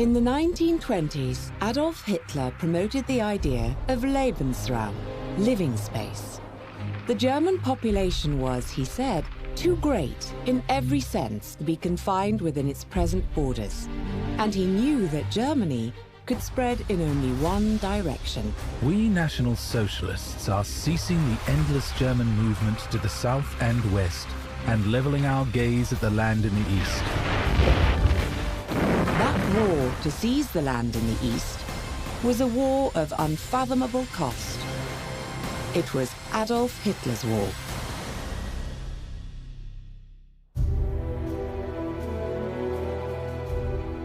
In the 1920s, Adolf Hitler promoted the idea of Lebensraum, living space. The German population was, he said, too great in every sense to be confined within its present borders. And he knew that Germany could spread in only one direction. We National Socialists are ceasing the endless German movement to the south and west and leveling our gaze at the land in the east. That war to seize the land in the east was a war of unfathomable cost. It was Adolf Hitler's war.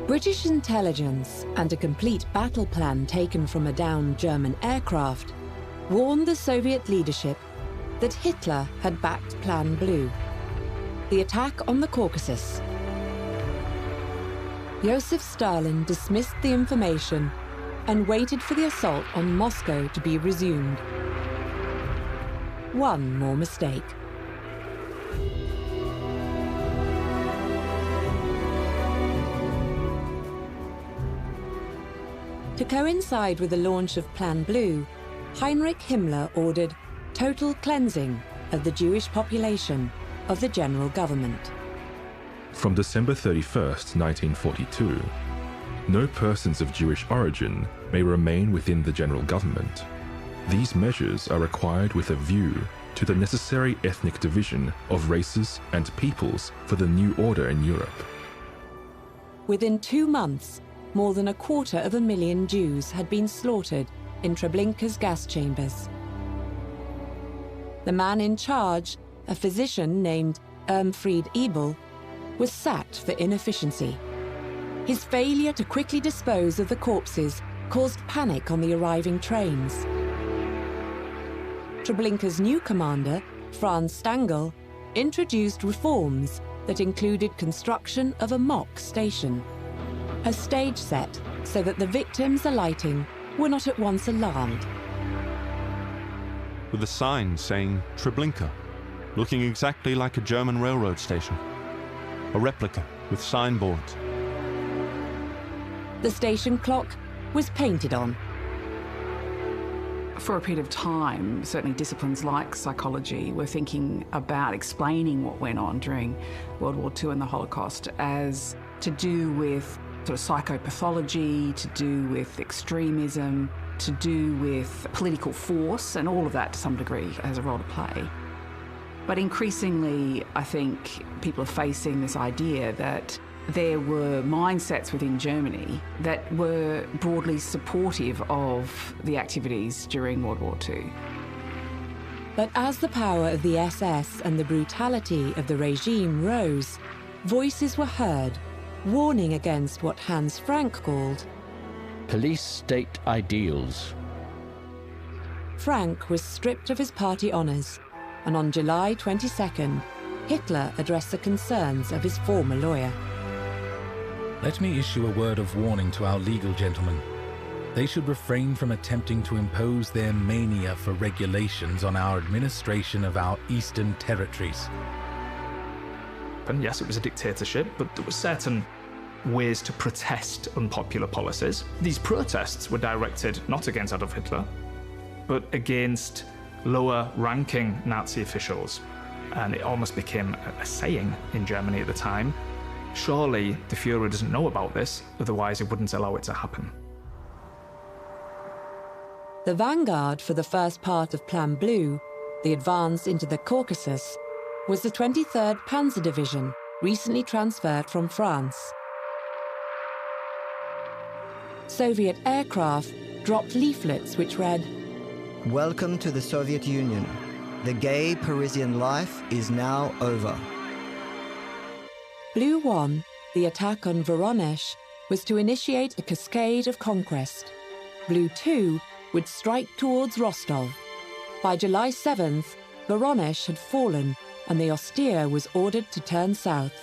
British intelligence and a complete battle plan taken from a downed German aircraft warned the Soviet leadership that Hitler had backed Plan Blue, the attack on the Caucasus. Joseph Stalin dismissed the information and waited for the assault on Moscow to be resumed. One more mistake. To coincide with the launch of Plan Blue, Heinrich Himmler ordered total cleansing of the Jewish population of the general government. From December 31st, 1942, no persons of Jewish origin may remain within the general government. These measures are required with a view to the necessary ethnic division of races and peoples for the new order in Europe. Within 2 months, more than 250,000 Jews had been slaughtered in Treblinka's gas chambers. The man in charge, a physician named Irmfried Ebel, was sacked for inefficiency. His failure to quickly dispose of the corpses caused panic on the arriving trains. Treblinka's new commander, Franz Stangl, introduced reforms that included construction of a mock station, a stage set so that the victims alighting were not at once alarmed. With a sign saying Treblinka, looking exactly like a German railroad station. A replica with signboards. The station clock was painted on. For a period of time, certainly disciplines like psychology were thinking about explaining what went on during World War II and the Holocaust as to do with sort of psychopathology, to do with extremism, to do with political force, and all of that to some degree has a role to play. But increasingly, I think people are facing this idea that there were mindsets within Germany that were broadly supportive of the activities during World War II. But as the power of the SS and the brutality of the regime rose, voices were heard warning against what Hans Frank called police state ideals. Frank was stripped of his party honours, and on July 22nd, Hitler addressed the concerns of his former lawyer. Let me issue a word of warning to our legal gentlemen. They should refrain from attempting to impose their mania for regulations on our administration of our eastern territories. And yes, it was a dictatorship, but there were certain ways to protest unpopular policies. These protests were directed not against Adolf Hitler, but against lower-ranking Nazi officials. And it almost became a saying in Germany at the time. Surely the Führer doesn't know about this, otherwise he wouldn't allow it to happen. The vanguard for the first part of Plan Blue, the advance into the Caucasus, was the 23rd Panzer Division, recently transferred from France. Soviet aircraft dropped leaflets which read, "Welcome to the Soviet Union. The gay Parisian life is now over." Blue 1, the attack on Voronezh, was to initiate a cascade of conquest. Blue 2 would strike towards Rostov. By July 7th, Voronezh had fallen and the austere was ordered to turn south.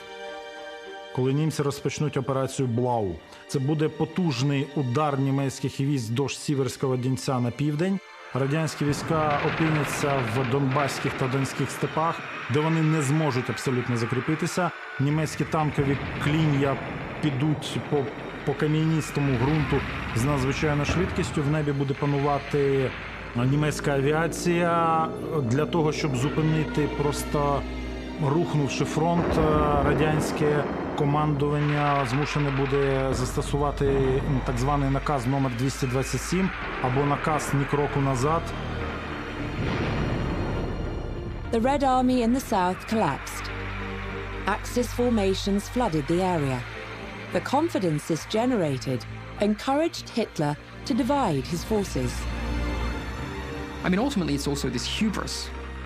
Коли німці розпочнуть операцію «Блау», це буде потужний удар німецьких військ вздовж Сіверського Донця на південь. Радянські війська опиняться в Донбаських та Донських степах, де вони не зможуть абсолютно закріпитися. Німецькі танкові клін'я підуть по по кам'яністому ґрунту з надзвичайною швидкістю. В небі буде панувати німецька авіація для того, щоб зупинити просто рухнувши фронт, радянське командування змушене буде застосувати так званий наказ номер 227 або наказ «Ні кроку назад». The Red Army in the south collapsed. Axis formations flooded the area. The confidence this generated encouraged Hitler to divide his forces. I mean, ultimately, it's also this hubris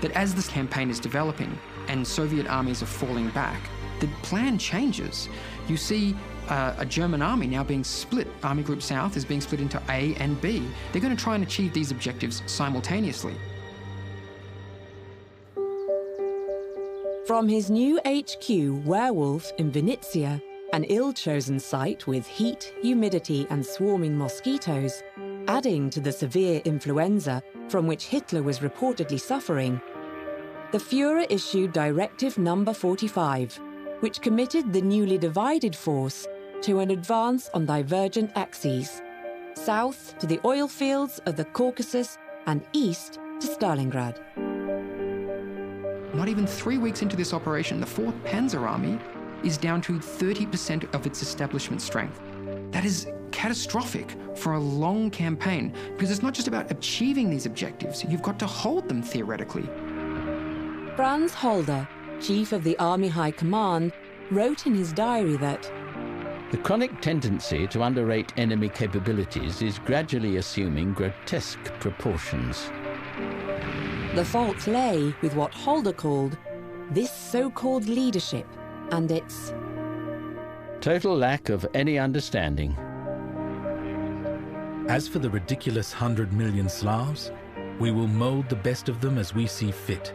that as this campaign is developing and Soviet armies are falling back, the plan changes. You see a German army now being split. Army Group South is being split into A and B. They're going to try and achieve these objectives simultaneously. From his new HQ, Werewolf, in Vinnytsia, an ill-chosen site with heat, humidity and swarming mosquitoes, adding to the severe influenza from which Hitler was reportedly suffering, the Führer issued Directive Number 45, which committed the newly divided force to an advance on divergent axes, south to the oil fields of the Caucasus and east to Stalingrad. Not even 3 weeks into this operation, the 4th Panzer Army is down to 30% of its establishment strength. That is catastrophic for a long campaign, because it's not just about achieving these objectives, you've got to hold them theoretically. Franz Halder, chief of the Army High Command, wrote in his diary that The chronic tendency to underrate enemy capabilities is gradually assuming grotesque proportions. the fault lay with what Halder called this so-called leadership and its Total lack of any understanding. As for the ridiculous 100 million Slavs, we will mold the best of them as we see fit,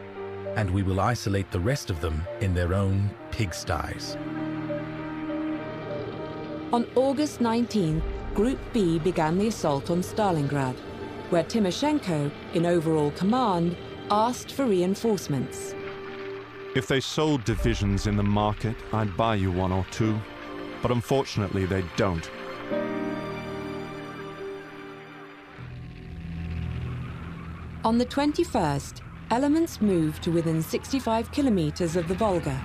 and we will isolate the rest of them in their own pigsties. On August 19th, Group B began the assault on Stalingrad, where Timoshenko, in overall command, asked for reinforcements. If they sold divisions in the market, I'd buy you one or two, but unfortunately they don't. On the 21st, elements moved to within 65 kilometers of the Volga.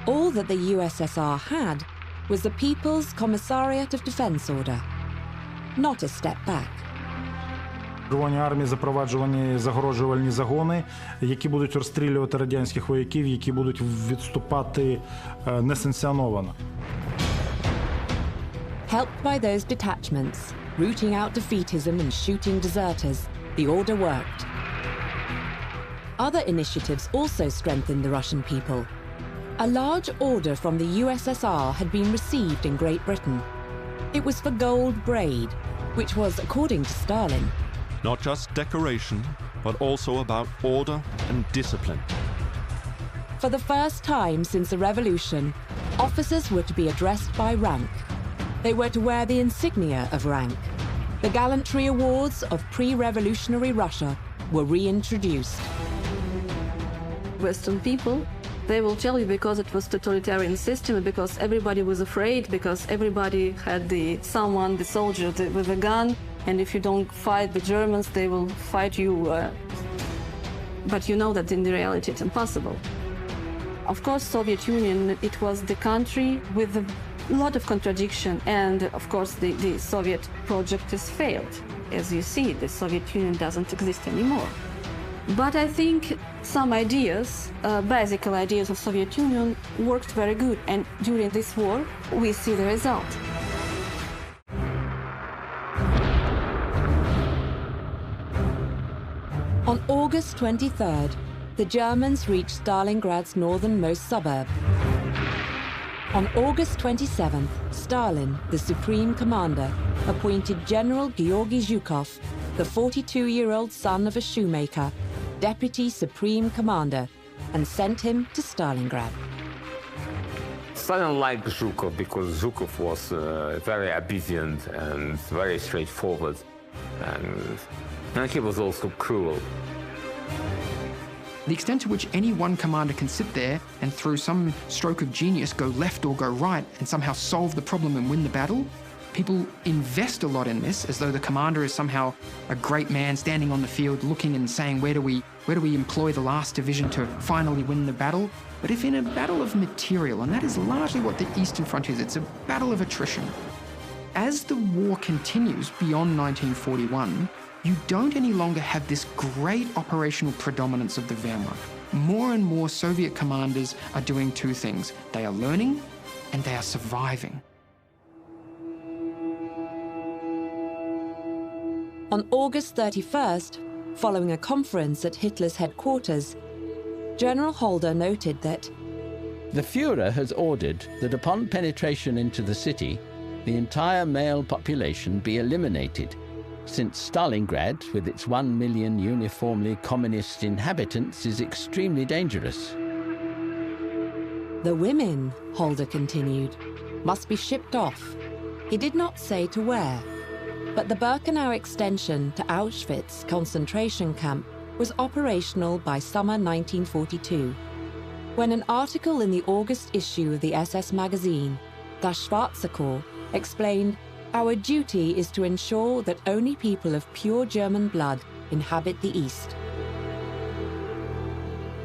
All that the USSR had was the People's Commissariat of Defense Order, not a step back. Червоній армії запроваджувані загороджувальні загони, які будуть розстрілювати радянських вояків, які будуть відступати несанкціоновано. Helped by those detachments, rooting out defeatism and shooting deserters, the order worked. Other initiatives also strengthened the Russian people. A large order from the USSR had been received in Great Britain. It was for gold braid, which was, according to Stalin, Not just decoration, but also about order and discipline. for the first time since the revolution, officers were to be addressed by rank. They were to wear the insignia of rank. The gallantry awards of pre-revolutionary Russia were reintroduced. Western people, they will tell you because it was totalitarian system, because everybody was afraid, because everybody had someone, the soldier with a gun, and if you don't fight the Germans, they will fight you. But you know that in the reality it's impossible. Of course, Soviet Union, it was the country with a lot of contradiction, and of course the Soviet project has failed. As you see, the Soviet Union doesn't exist anymore. But I think some ideas, basic ideas of Soviet Union worked very good, and during this war, we see the result. On August 23rd, the Germans reached Stalingrad's northernmost suburb. On August 27th, Stalin, the supreme commander, appointed General Georgy Zhukov, the 42-year-old son of a shoemaker, deputy supreme commander, and sent him to Stalingrad. Stalin liked Zhukov because Zhukov was very obedient and very straightforward, and he was also cruel. The extent to which any one commander can sit there and through some stroke of genius go left or go right and somehow solve the problem and win the battle, people invest a lot in this as though the commander is somehow a great man standing on the field looking and saying, where do we employ the last division to finally win the battle? But if in a battle of material, and that is largely what the Eastern Front is, it's a battle of attrition. As the war continues beyond 1941, you don't any longer have this great operational predominance of the Wehrmacht. More and more Soviet commanders are doing two things. They are learning and they are surviving. On August 31st, following a conference at Hitler's headquarters, General Holder noted that the Führer has ordered that upon penetration into the city, the entire male population be eliminated, since Stalingrad, with its 1 million uniformly communist inhabitants, is extremely dangerous. The women, Holder continued, must be shipped off. He did not say to where, but the Birkenau extension to Auschwitz concentration camp was operational by summer 1942, when an article in the August issue of the SS magazine, Das Schwarze Korps, explained, "Our duty is to ensure that only people of pure German blood inhabit the East."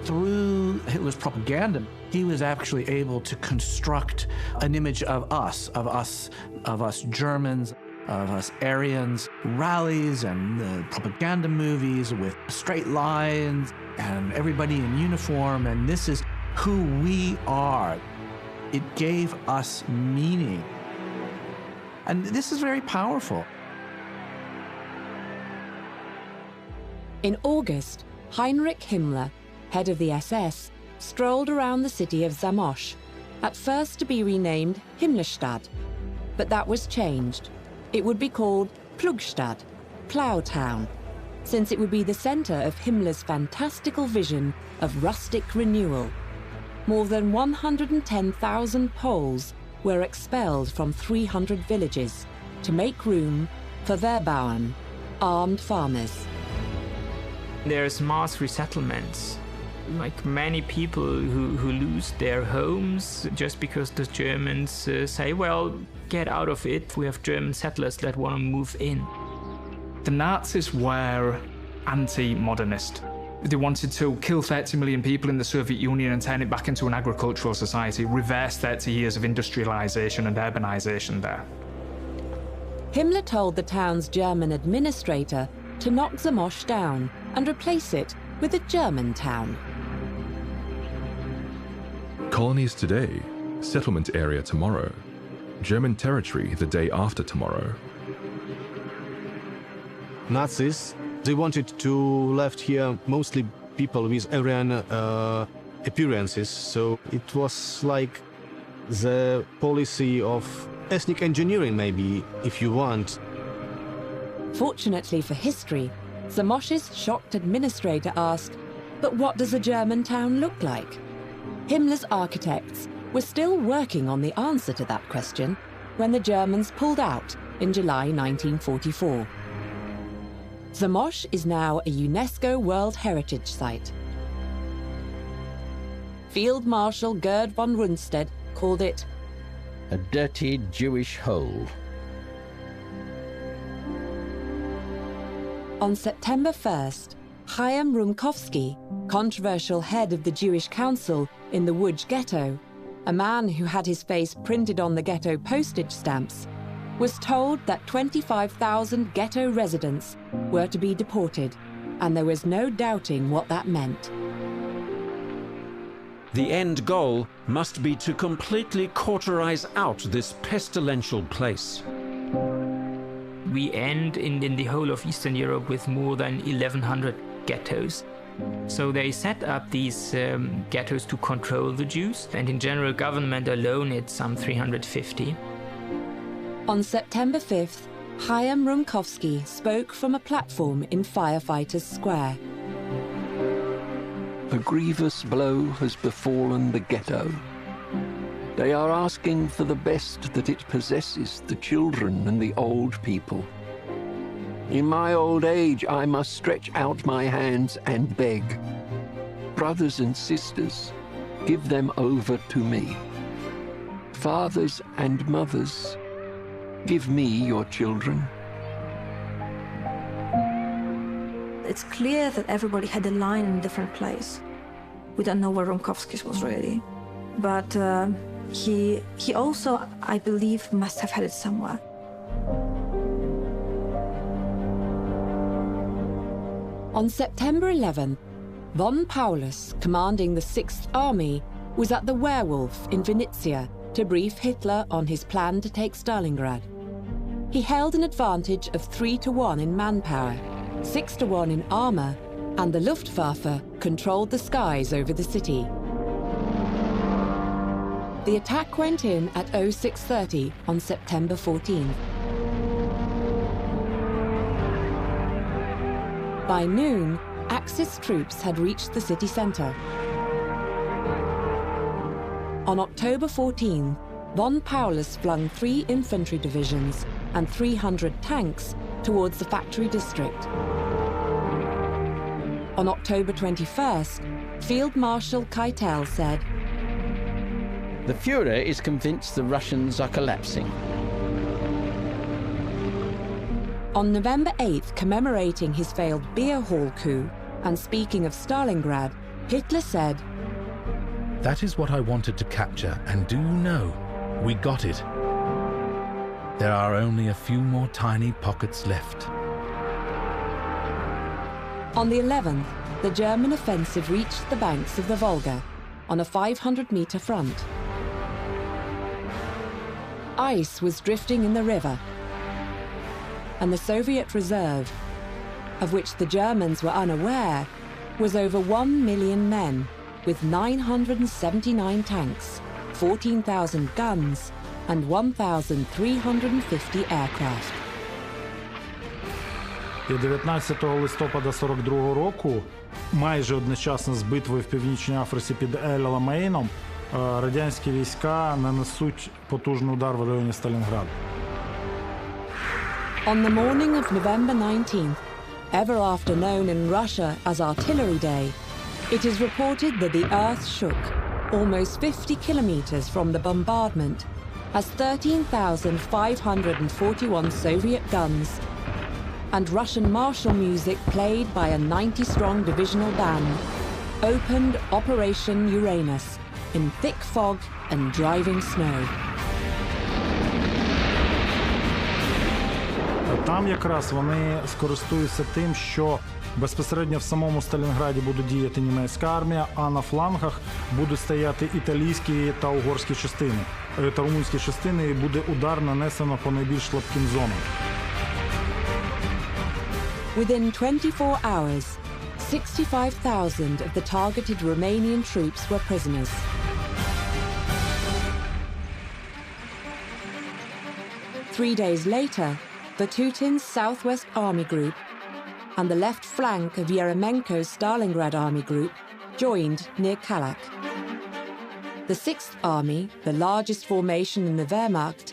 Through Hitler's propaganda, he was actually able to construct an image of us Germans, of us Aryans, rallies and propaganda movies with straight lines and everybody in uniform, and this is who we are. It gave us meaning. And this is very powerful. In August, Heinrich Himmler, head of the SS, strolled around the city of Zamość, at first to be renamed Himmlerstadt, but that was changed. It would be called Plugstadt, Plough Town, since it would be the center of Himmler's fantastical vision of rustic renewal. More than 110,000 Poles were expelled from 300 villages to make room for Wehrbauern, armed farmers. There's mass resettlements, like many people who lose their homes just because the Germans say, well, get out of it, we have German settlers that want to move in. The Nazis were anti-modernist. They wanted to kill 30 million people in the Soviet Union and turn it back into an agricultural society, reverse 30 years of industrialization and urbanization there. Himmler told the town's German administrator to knock Zamość down and replace it with a German town. Colonies today, settlement area tomorrow, German territory the day after tomorrow. Nazis, they wanted to left here mostly people with Aryan appearances, so it was like the policy of ethnic engineering, maybe, if you want. Fortunately for history, Zamość's shocked administrator asked, but what does a German town look like? Himmler's architects were still working on the answer to that question when the Germans pulled out in July 1944. Zamość is now a UNESCO World Heritage Site. Field Marshal Gerd von Rundstedt called it a dirty Jewish hole. On September 1st, Chaim Rumkowski, controversial head of the Jewish Council in the Łódź ghetto, a man who had his face printed on the ghetto postage stamps, was told that 25,000 ghetto residents were to be deported, and there was no doubting what that meant. The end goal must be to completely cauterize out this pestilential place. We end in the whole of Eastern Europe with more than 1,100 ghettos. So they set up these ghettos to control the Jews, and in general government alone it's some 350. On September 5th, Chaim Rumkowski spoke from a platform in Firefighters Square. A grievous blow has befallen the ghetto. They are asking for the best that it possesses, the children and the old people. In my old age, I must stretch out my hands and beg. brothers and sisters, give them over to me. Fathers and mothers, give me your children. It's clear that everybody had a line in a different place. We don't know where Rumkovsky's was really, but he also, I believe, must have had it somewhere. On September 11th, von Paulus, commanding the 6th Army, was at the Werewolf in Vinnytsia to brief Hitler on his plan to take Stalingrad. He held an advantage of 3-1 in manpower, 6-1 in armor, and the Luftwaffe controlled the skies over the city. The attack went in at 06:30 on September 14th. By noon, Axis troops had reached the city center. On October 14, von Paulus flung 3 infantry divisions and 300 tanks towards the factory district. On October 21st, Field Marshal Keitel said, "The Führer is convinced the Russians are collapsing." On November 8th, commemorating his failed beer hall coup and speaking of Stalingrad, Hitler said, "That is what I wanted to capture, and do you know, we got it. There are only a few more tiny pockets left." On the 11th, the German offensive reached the banks of the Volga on a 500-meter front. Ice was drifting in the river, and the Soviet reserve, of which the Germans were unaware, was over 1 million men, with 979 tanks, 14,000 guns, and 1,350 aircraft. І 19 листопада 42 року, майже одночасно з битвою в Північній Африці під Ель-Аламейном, радянські війська нанесуть потужний удар в районі Сталінграду. On the morning of November 19th, ever after known in Russia as Artillery Day, it is reported that the earth shook almost 50 kilometers from the bombardment as 13,541 Soviet guns and Russian martial music played by a 90-strong divisional band opened Operation Uranus in thick fog and driving snow. Там якраз вони скористуються тим, що безпосередньо в самому Сталінграді буде діяти німецька армія, а на флангах будуть стояти італійські та угорські частини, та румунські частини, і буде удар нанесено по найбільш слабким зонам. Within 24 hours, 65,000 of the targeted Romanian troops were prisoners. Three days later, Vatutin's Southwest Army Group and the left flank of Yeremenko's Stalingrad Army Group joined near Kalak. The 6th Army, the largest formation in the Wehrmacht,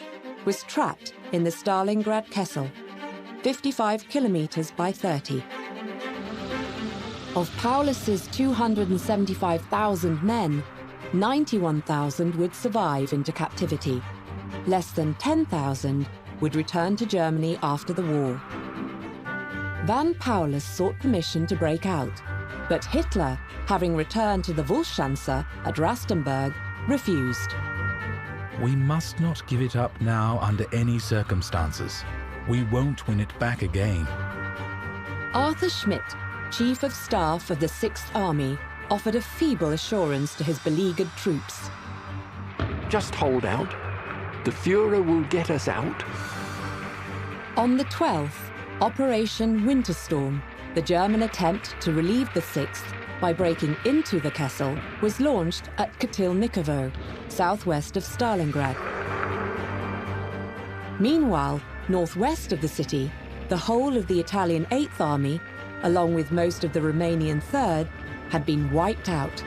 was trapped in the Stalingrad Kessel, 55 kilometers by 30. Of Paulus's 275,000 men, 91,000 would survive into captivity. Less than 10,000 would return to Germany after the war. Von Paulus sought permission to break out, but Hitler, having returned to the Wolfschanze at Rastenburg, refused. We must not give it up now under any circumstances. We won't win it back again. Arthur Schmidt, Chief of Staff of the 6th Army, offered a feeble assurance to his beleaguered troops. Just hold out. The Führer will get us out. On the 12th, Operation Winterstorm, the German attempt to relieve the 6th by breaking into the Kessel, was launched at Kotelnikovo, southwest of Stalingrad. Meanwhile, northwest of the city, the whole of the Italian 8th Army, along with most of the Romanian 3rd, had been wiped out.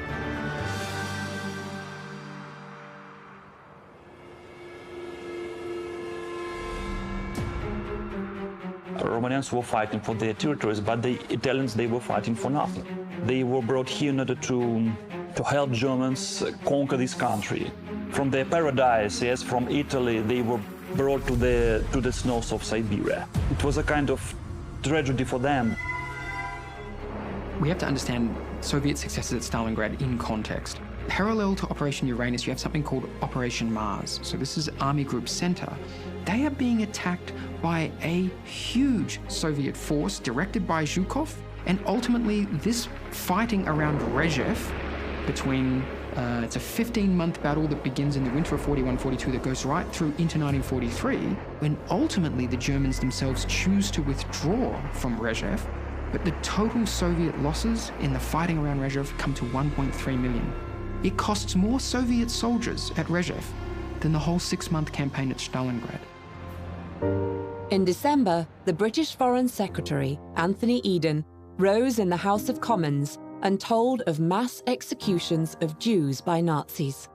Romanians were fighting for their territories, but the Italians, they were fighting for nothing. They were brought here in order to help Germans conquer this country. From their paradise, yes, from Italy, they were brought to the snows of Siberia. It was a kind of tragedy for them. We have to understand Soviet successes at Stalingrad in context. Parallel to Operation Uranus, you have something called Operation Mars. So this is Army Group Center. They are being attacked by a huge Soviet force directed by Zhukov, and ultimately this fighting around Rezhev between, it's a 15-month battle that begins in the winter of 41-42 that goes right through into 1943, when ultimately the Germans themselves choose to withdraw from Rezhev, but the total Soviet losses in the fighting around Rezhev come to 1.3 million. It costs more Soviet soldiers at Rezhev than the whole 6-month campaign at Stalingrad. In December, the British Foreign Secretary, Anthony Eden, rose in the House of Commons and told of mass executions of Jews by Nazis.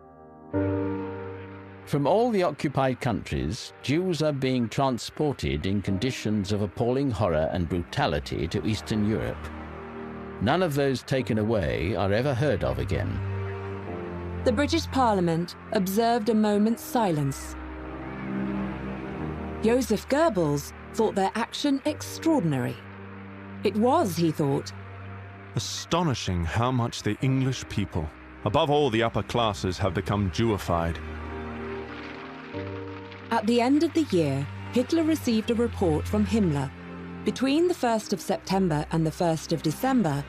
From all the occupied countries, Jews are being transported in conditions of appalling horror and brutality to Eastern Europe. None of those taken away are ever heard of again. The British Parliament observed a moment's silence. Joseph Goebbels thought their action extraordinary. It was, he thought, astonishing how much the English people, above all the upper classes, have become Jewified. At the end of the year, Hitler received a report from Himmler. Between the 1st of September and the 1st of December,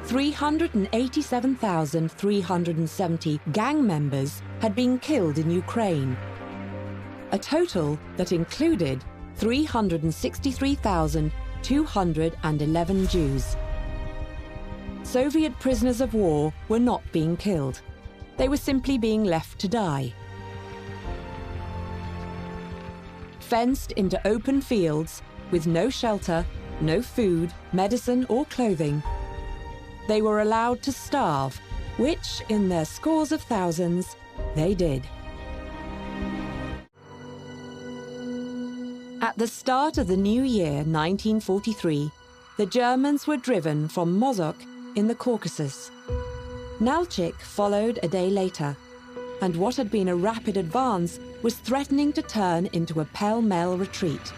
387,370 gang members had been killed in Ukraine, a total that included 363,211 Jews. Soviet prisoners of war were not being killed. They were simply being left to die. Fenced into open fields with no shelter, no food, medicine or clothing, they were allowed to starve, which, in their scores of thousands, they did. At the start of the new year, 1943, the Germans were driven from Mozok in the Caucasus. Nalchik followed a day later, and what had been a rapid advance was threatening to turn into a pell-mell retreat.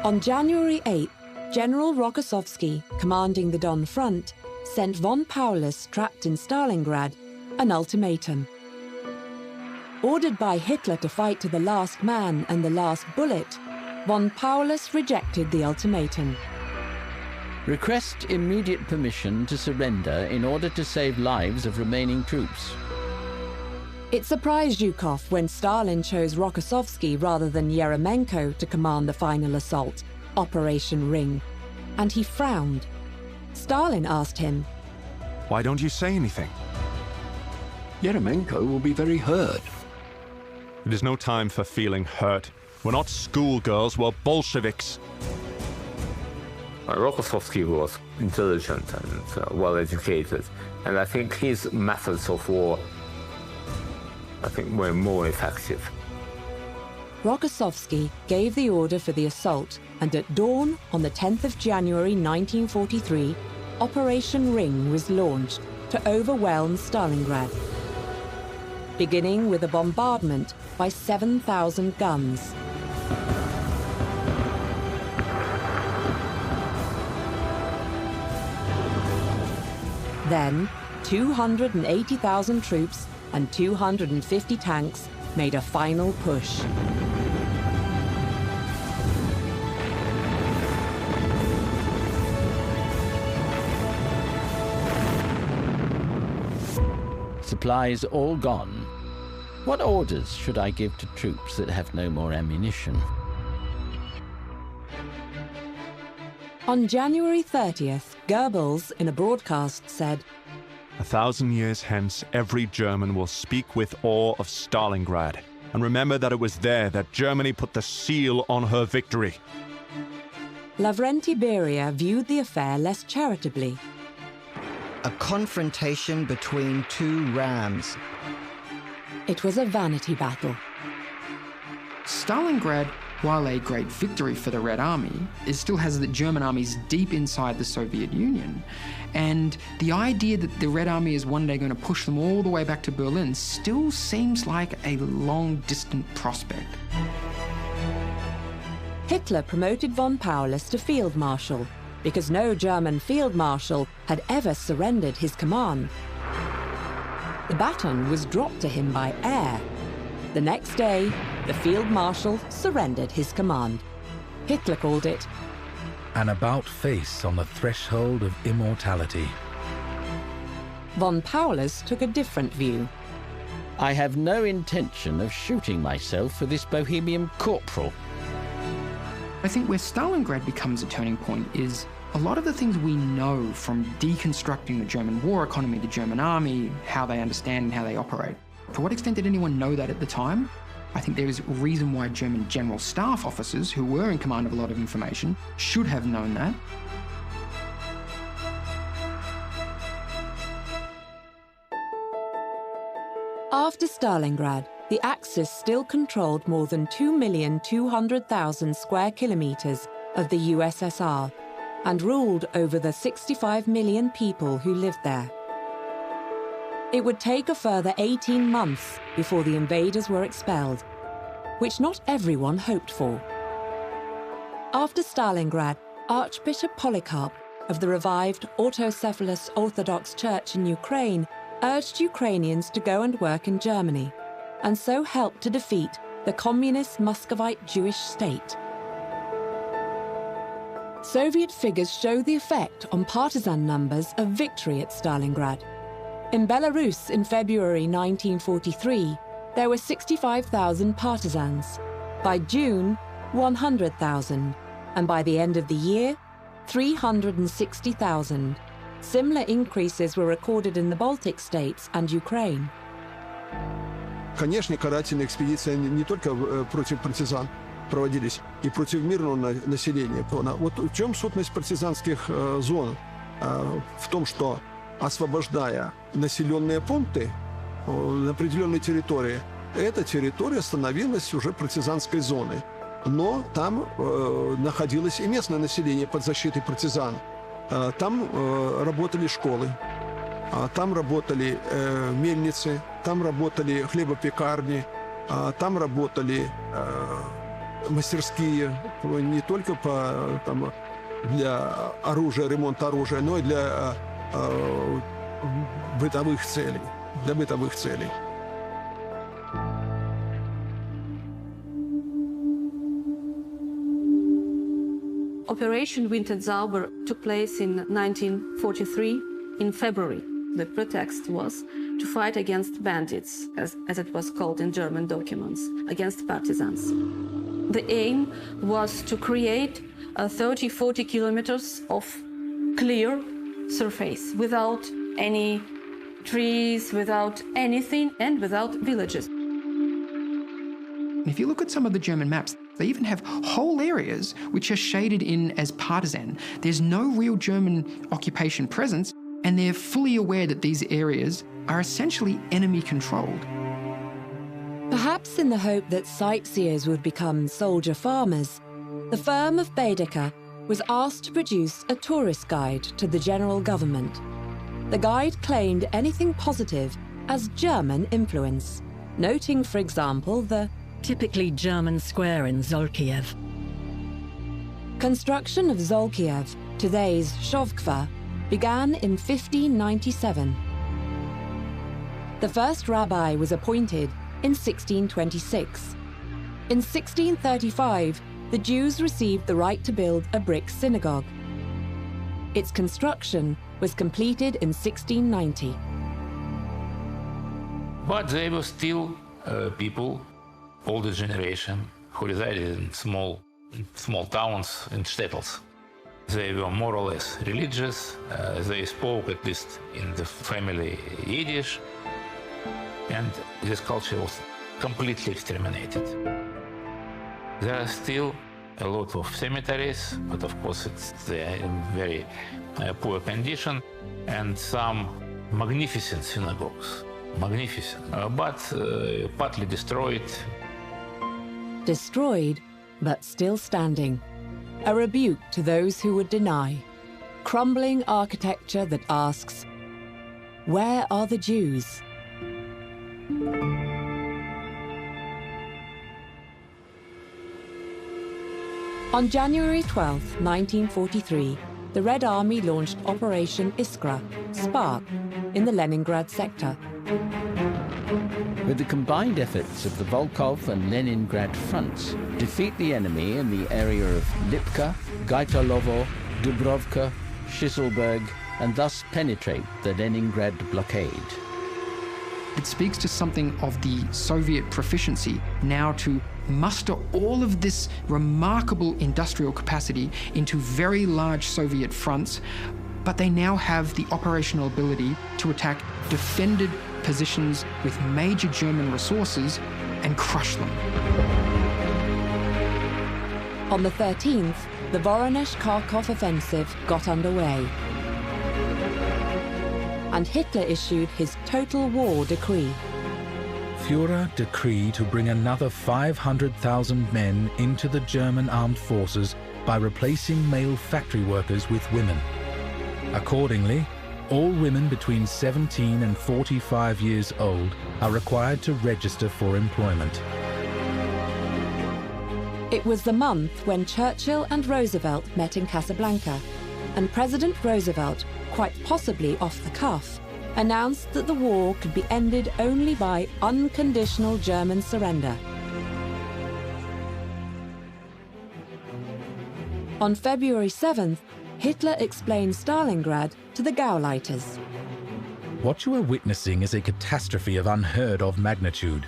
On January 8th, General Rokossovsky, commanding the Don Front, sent von Paulus, trapped in Stalingrad, an ultimatum. Ordered by Hitler to fight to the last man and the last bullet, von Paulus rejected the ultimatum. Request immediate permission to surrender in order to save lives of remaining troops. It surprised Zhukov when Stalin chose Rokossovsky rather than Yeremenko to command the final assault, Operation Ring, and he frowned. Stalin asked him, "Why don't you say anything?" "Yeremenko will be very hurt." "It is no time for feeling hurt. We're not schoolgirls, we're Bolsheviks." Rokossovsky was intelligent and well-educated, and I think his methods of war were more effective. Rokossovsky gave the order for the assault, and at dawn on the 10th of January 1943, Operation Ring was launched to overwhelm Stalingrad, beginning with a bombardment by 7,000 guns. Then, 280,000 troops and 250 tanks made a final push. Supplies all gone. What orders should I give to troops that have no more ammunition? On January 30th, Goebbels, in a broadcast, said, 1,000 years hence, every German will speak with awe of Stalingrad, and remember that it was there that Germany put the seal on her victory. Lavrenti Beria viewed the affair less charitably. A confrontation between two rams. It was a vanity battle. Stalingrad while a great victory for the Red Army, it still has the German armies deep inside the Soviet Union. And the idea that the Red Army is one day going to push them all the way back to Berlin still seems like a long, distant prospect. Hitler promoted von Paulus to Field Marshal because no German Field Marshal had ever surrendered his command. The baton was dropped to him by air. The next day, the Field Marshal surrendered his command. Hitler called it an about-face on the threshold of immortality. Von Paulus took a different view. I have no intention of shooting myself for this Bohemian corporal. I think where Stalingrad becomes a turning point is a lot of the things we know from deconstructing the German war economy, the German army, how they understand and how they operate. To what extent did anyone know that at the time? I think there is a reason why German general staff officers, who were in command of a lot of information, should have known that. After Stalingrad, the Axis still controlled more than 2,200,000 square kilometers of the USSR and ruled over the 65 million people who lived there. It would take a further 18 months before the invaders were expelled, which not everyone hoped for. After Stalingrad, Archbishop Polycarp of the revived autocephalous Orthodox Church in Ukraine urged Ukrainians to go and work in Germany, and so helped to defeat the communist Muscovite Jewish state. Soviet figures show the effect on partisan numbers of victory at Stalingrad. In Belarus in February 1943, there were 65,000 partisans. By June, 100,000. And by the end of the year, 360,000. Similar increases were recorded in the Baltic states and Ukraine. Конечно, карательные экспедиции не только против партизан проводились, и против мирного населения. Вот в чем сутность партизанских зон? В том, что, освобождая населенные пункты на определенной территории, эта территория становилась уже партизанской зоной. Но там находилось и местное население под защитой партизан. Там работали школы, там работали мельницы, там работали хлебопекарни, там работали мастерские не только для оружия, ремонта оружия, но и для бытовых целей. Operation Winter Zauber took place in 1943 in February. The pretext was to fight against bandits, as it was called in German documents, against partisans. The aim was to create 30-40 kilometers of clear surface without any trees, without anything, and without villages. If you look at some of the German maps, they even have whole areas which are shaded in as partisan. There's no real German occupation presence, and they're fully aware that these areas are essentially enemy-controlled. Perhaps in the hope that sightseers would become soldier farmers, the firm of Baedeker was asked to produce a tourist guide to the general government. The guide claimed anything positive as German influence, noting, for example, the typically German square in Zolkiev. Construction of Zolkiev, today's Shovkva, began in 1597. The first rabbi was appointed in 1626. In 1635, the Jews received the right to build a brick synagogue. Its construction was completed in 1690. But there were still people, older generation, who resided in small towns and shtetls. They were more or less religious. They spoke, at least in the family, Yiddish. And this culture was completely exterminated. There are still a lot of cemeteries, but of course they are in very poor condition, and some magnificent synagogues, but partly destroyed. Destroyed, but still standing. A rebuke to those who would deny. Crumbling architecture that asks, where are the Jews? On January 12, 1943, the Red Army launched Operation Iskra, Spark, in the Leningrad sector. With the combined efforts of the Volkhov and Leningrad fronts, defeat the enemy in the area of Lipka, Gaitolovo, Dubrovka, Shiselberg, and thus penetrate the Leningrad blockade. It speaks to something of the Soviet proficiency now to muster all of this remarkable industrial capacity into very large Soviet fronts, but they now have the operational ability to attack defended positions with major German resources and crush them. On the 13th, the Voronezh-Kharkov offensive got underway, and Hitler issued his total war decree. Führer decreed to bring another 500,000 men into the German armed forces by replacing male factory workers with women. Accordingly, all women between 17 and 45 years old are required to register for employment. It was the month when Churchill and Roosevelt met in Casablanca, and President Roosevelt, quite possibly off the cuff, announced that the war could be ended only by unconditional German surrender. On February 7th, Hitler explained Stalingrad to the Gauleiters. What you are witnessing is a catastrophe of unheard-of magnitude.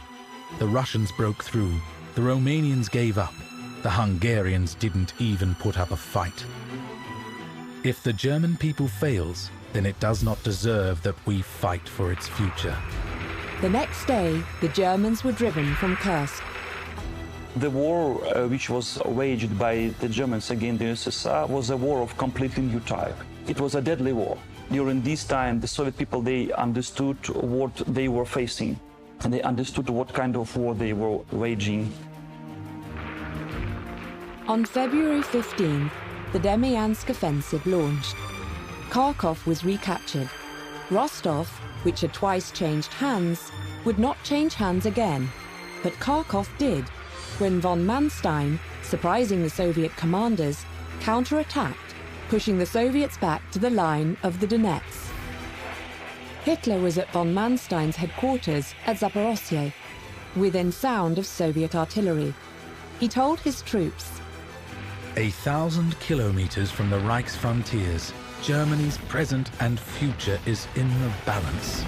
The Russians broke through, the Romanians gave up, the Hungarians didn't even put up a fight. If the German people fails, then it does not deserve that we fight for its future. The next day, the Germans were driven from Kursk. The war which was waged by the Germans against the USSR was a war of completely new type. It was a deadly war. During this time, the Soviet people, they understood what they were facing, and they understood what kind of war they were waging. On February 15th, the Demyansk offensive launched. Kharkov was recaptured. Rostov, which had twice changed hands, would not change hands again, but Kharkov did, when von Manstein, surprising the Soviet commanders, counterattacked, pushing the Soviets back to the line of the Donets. Hitler was at von Manstein's headquarters at Zaporozhye, within sound of Soviet artillery. He told his troops, 1,000 kilometers from the Reich's frontiers, Germany's present and future is in the balance.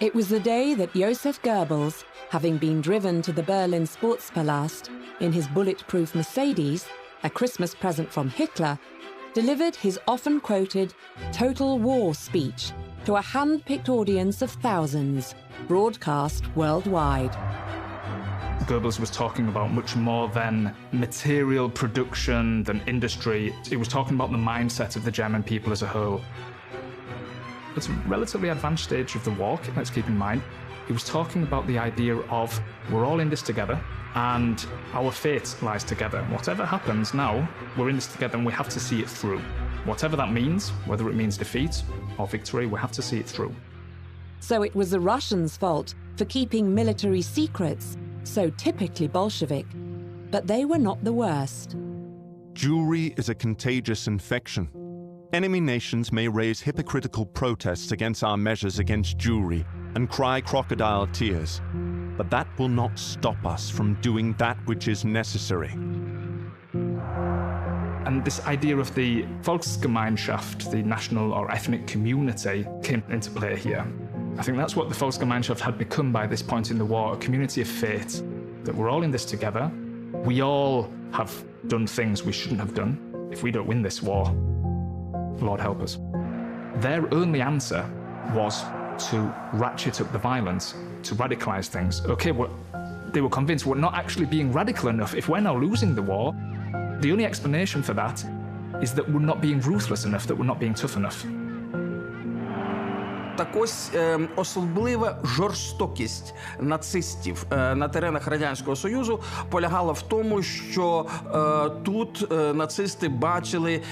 It was the day that Joseph Goebbels, having been driven to the Berlin Sportspalast in his bulletproof Mercedes, a Christmas present from Hitler, delivered his often quoted Total War speech to a hand-picked audience of thousands, broadcast worldwide. Goebbels was talking about much more than material production, than industry. He was talking about the mindset of the German people as a whole. It's a relatively advanced stage of the war, let's keep in mind. He was talking about the idea of we're all in this together and our fate lies together. Whatever happens now, we're in this together and we have to see it through. Whatever that means, whether it means defeat or victory, we have to see it through. So it was the Russians' fault for keeping military secrets, so typically Bolshevik. But they were not the worst. Jewry is a contagious infection. Enemy nations may raise hypocritical protests against our measures against Jewry and cry crocodile tears, but that will not stop us from doing that which is necessary. And this idea of the Volksgemeinschaft, the national or ethnic community, came into play here. I think that's what the Volksgemeinschaft had become by this point in the war, a community of fate, that we're all in this together. We all have done things we shouldn't have done. If we don't win this war, Lord help us. Their only answer was to ratchet up the violence, to radicalize things. Okay, they were convinced we're not actually being radical enough. If we're now losing the war, the only explanation for that is that we're not being ruthless enough, that we're not being tough enough. Так ось особлива жорстокість нацистів на теренах Радянського Союзу полягала в тому, що тут нацисти бачили,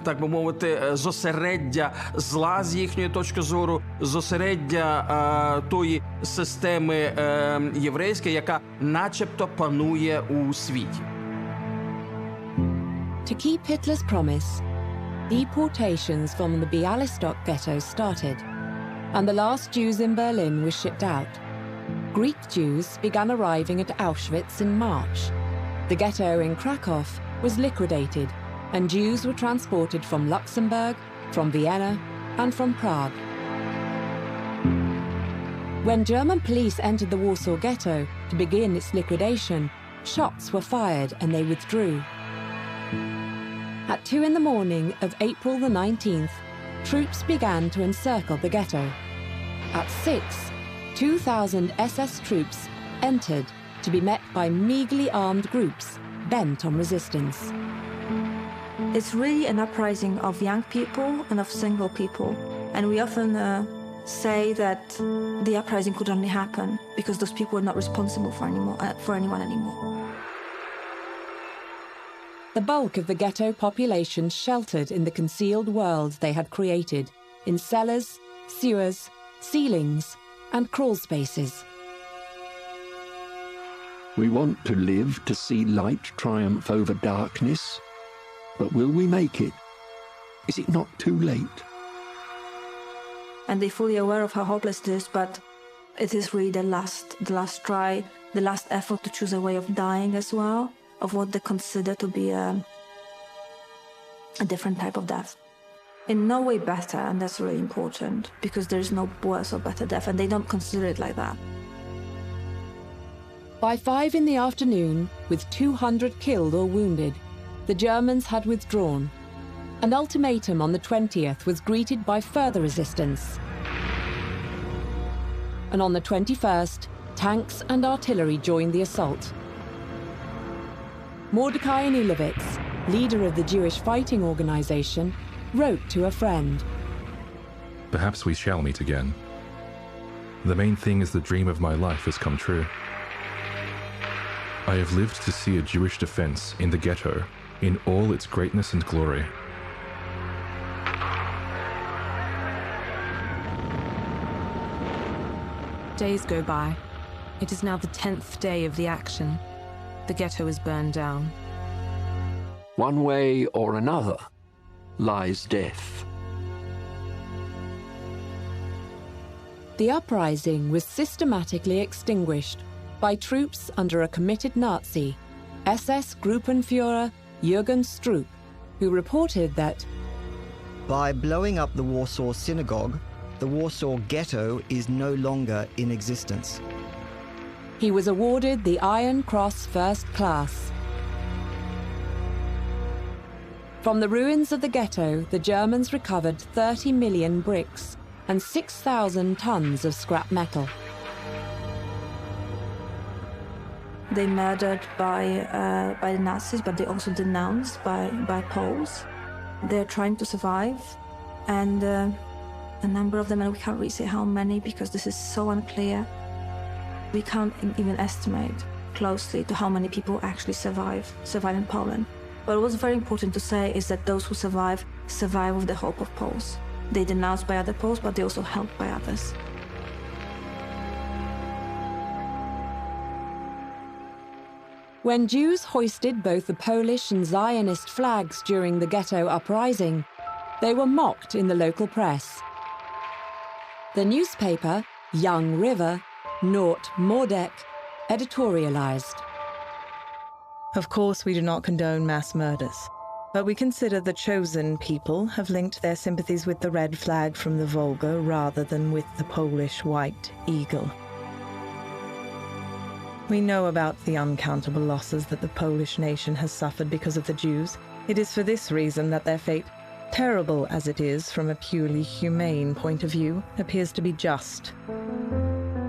так би мовити, зосереддя зла з їхньої точки зору, зосереддя тої системи єврейської, яка начебто панує у світі. To keep Hitler's promise, deportations from the Bialystok ghetto started, and the last Jews in Berlin were shipped out. Greek Jews began arriving at Auschwitz in March. The ghetto in Krakow was liquidated, and Jews were transported from Luxembourg, from Vienna, and from Prague. When German police entered the Warsaw Ghetto to begin its liquidation, shots were fired and they withdrew. At 2 in the morning of April the 19th, troops began to encircle the ghetto. At 6, 2,000 SS troops entered to be met by meagerly armed groups bent on resistance. It's really an uprising of young people and of single people. And we often say that the uprising could only happen because those people were not responsible for anyone anymore. The bulk of the ghetto population sheltered in the concealed world they had created, in cellars, sewers, ceilings, and crawl spaces. We want to live to see light triumph over darkness, but will we make it? Is it not too late? And they're fully aware of how hopeless it is, but it is really the last try, the last effort to choose a way of dying as well, of what they consider to be a different type of death. In no way better, and that's really important, because there is no worse or better death, and they don't consider it like that. By 5 in the afternoon, with 200 killed or wounded, the Germans had withdrawn. An ultimatum on the 20th was greeted by further resistance. And on the 21st, tanks and artillery joined the assault. Mordecai Anilowitz, leader of the Jewish Fighting Organization, wrote to a friend. Perhaps we shall meet again. The main thing is the dream of my life has come true. I have lived to see a Jewish defense in the ghetto in all its greatness and glory. Days go by. It is now the 10th day of the action. The ghetto is burned down. One way or another lies death. The uprising was systematically extinguished by troops under a committed Nazi, SS Gruppenführer Jürgen Stroop, who reported that by blowing up the Warsaw Synagogue, the Warsaw Ghetto is no longer in existence. He was awarded the Iron Cross First Class. From the ruins of the ghetto, the Germans recovered 30 million bricks and 6,000 tons of scrap metal. They murdered by the Nazis, but they also denounced by Poles. They're trying to survive, and a number of them, and we can't really say how many because this is so unclear. We can't even estimate closely to how many people actually survive in Poland. But what's very important to say is that those who survive with the hope of Poles. They denounced by other Poles, but they also helped by others. When Jews hoisted both the Polish and Zionist flags during the ghetto uprising, they were mocked in the local press. The newspaper, Young River, Nort Mordek, editorialized. Of course, we do not condone mass murders, but we consider the chosen people have linked their sympathies with the red flag from the Volga rather than with the Polish white eagle. We know about the uncountable losses that the Polish nation has suffered because of the Jews. It is for this reason that their fate, terrible as it is from a purely humane point of view, appears to be just.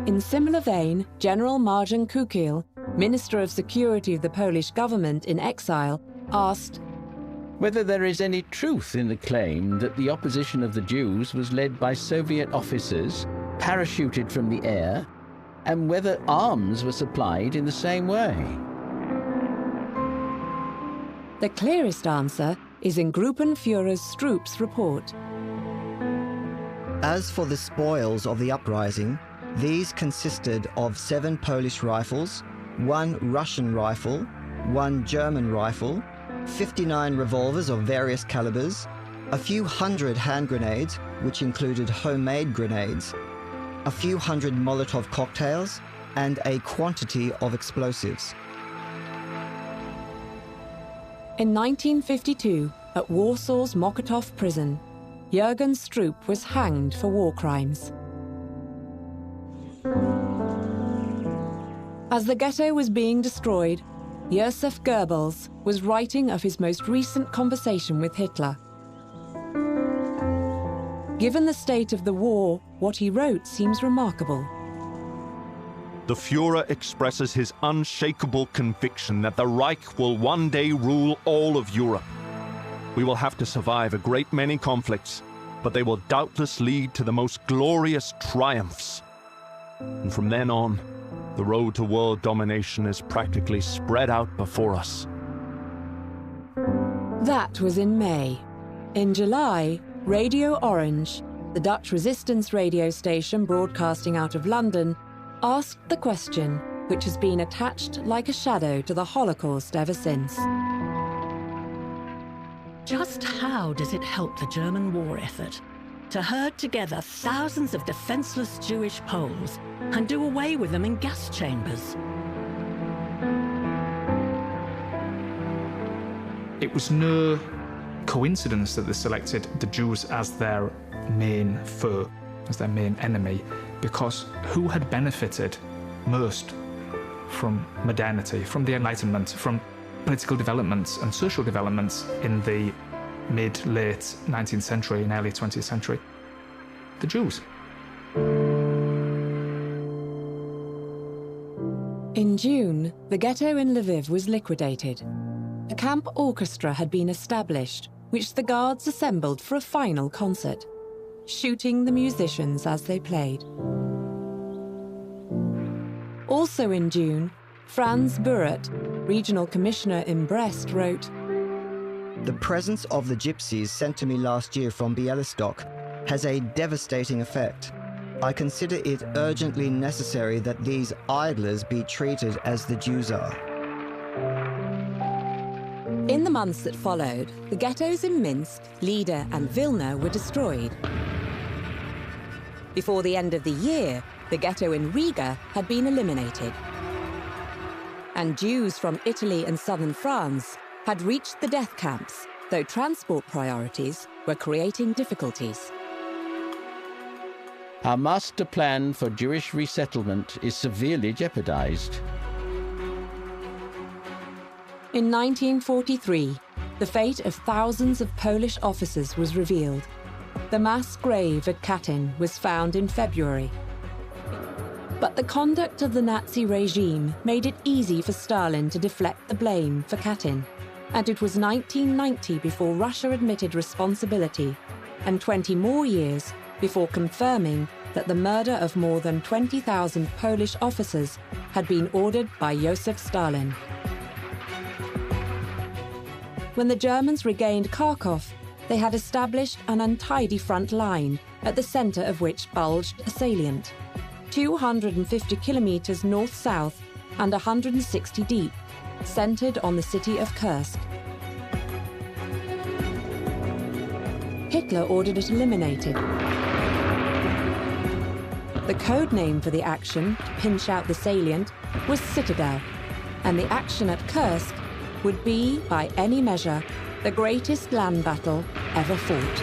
In similar vein, General Marjan Kukiel, Minister of Security of the Polish government in exile, asked, whether there is any truth in the claim that the opposition of the Jews was led by Soviet officers parachuted from the air, and whether arms were supplied in the same way. The clearest answer is in Gruppenführer Stroop's report. As for the spoils of the uprising, these consisted of 7 Polish rifles, 1 Russian rifle, 1 German rifle, 59 revolvers of various calibers, a few hundred hand grenades, which included homemade grenades, a few hundred Molotov cocktails, and a quantity of explosives. In 1952, at Warsaw's Mokotów prison, Jürgen Stroop was hanged for war crimes. As the ghetto was being destroyed, Josef Goebbels was writing of his most recent conversation with Hitler. Given the state of the war, what he wrote seems remarkable. The Führer expresses his unshakable conviction that the Reich will one day rule all of Europe. We will have to survive a great many conflicts, but they will doubtless lead to the most glorious triumphs. And from then on, the road to world domination is practically spread out before us. That was in May. In July, Radio Orange, the Dutch resistance radio station broadcasting out of London, asked the question which has been attached like a shadow to the Holocaust ever since. Just how does it help the German war effort to herd together thousands of defenseless Jewish Poles and do away with them in gas chambers? It was no coincidence that they selected the Jews as their main foe, as their main enemy, because who had benefited most from modernity, from the Enlightenment, from political developments and social developments in the mid-late 19th century and early 20th century? The Jews. In June, the ghetto in Lviv was liquidated. A camp orchestra had been established, which the guards assembled for a final concert, shooting the musicians as they played. Also in June, Franz Burat, regional commissioner in Brest, wrote, "The presence of the gypsies sent to me last year from Bialystok has a devastating effect. I consider it urgently necessary that these idlers be treated as the Jews are." In the months that followed, the ghettos in Minsk, Lida and Vilna were destroyed. Before the end of the year, the ghetto in Riga had been eliminated. And Jews from Italy and southern France had reached the death camps, though transport priorities were creating difficulties. Our master plan for Jewish resettlement is severely jeopardized. In 1943, the fate of thousands of Polish officers was revealed. The mass grave at Katyn was found in February. But the conduct of the Nazi regime made it easy for Stalin to deflect the blame for Katyn, and it was 1990 before Russia admitted responsibility, and 20 more years before confirming that the murder of more than 20,000 Polish officers had been ordered by Joseph Stalin. When the Germans regained Kharkov, they had established an untidy front line, at the center of which bulged a salient, 250 kilometers north-south and 160 deep, centered on the city of Kursk. Hitler ordered it eliminated. The code name for the action, to pinch out the salient, was Citadel, and the action at Kursk would be, by any measure, the greatest land battle ever fought.